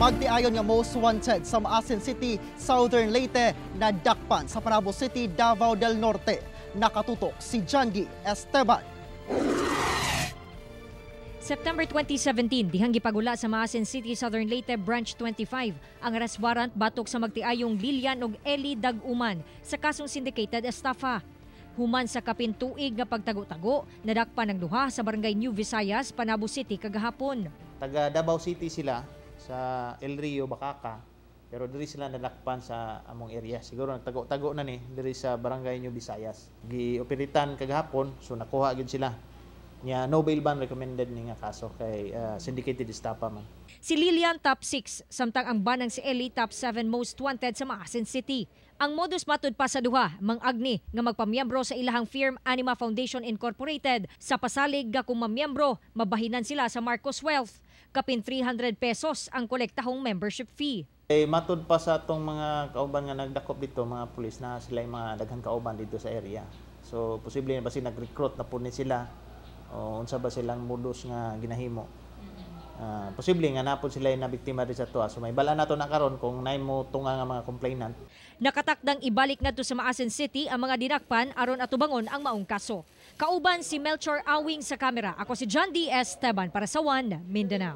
Magdiayon nga most wanted sa Maasin City, Southern Leyte na dakpan sa Panabo City, Davao del Norte. Nakatutok si Jandy Esteban. September 2017, dihang gipagula sa Maasin City, Southern Leyte, Branch 25, ang arrest warrant batok sa magtiayong Lilian ug Eli Daguman sa kasong syndicated estafa. Human sa kapintuig nga pagtago-tago, nadakpan ang duha sa barangay New Visayas, Panabo City kagahapon. Taga Davao City sila sa El Rio, Bacaca, pero diri sila nadakpan sa among area. Siguro nagtago-tago na ni diri sa barangay New Visayas. Gioperitan kagahapon, so nakuha gyud sila. Nya no bail ban recommended ni nga kaso kay syndicated estafa man. Si Lilian top 6, samtang ang banang si Eli top 7 most wanted sa Maasin City. Ang modus matud pa sa duha, mang-agni nga magpamiyembro sa ilahang firm Anima Foundation Incorporated. Sa pasalig nga kung mamiyembro, mabahinan sila sa Marcos Wealth. Kapin 300 pesos ang kolektahong membership fee. Matud pa sa atong mga kauban nga nagdakop dito, mga pulis na sila yung mga daghang kauban dito sa area. So posible na ba sila nag-recruit na punit sila o unsa ba silang modus nga ginahimo. Posible nga napod sila yung nabiktima rin sa tuwa. So may bala na to na karon kung naay mo tunga nga mga complainant. Nakatakdang ibalik ngadto sa Maasin City ang mga dinakpan aron atubangon ang maong kaso. Kauban si Melchor Awing sa kamera. Ako si Jandy Esteban para sa One Mindanao.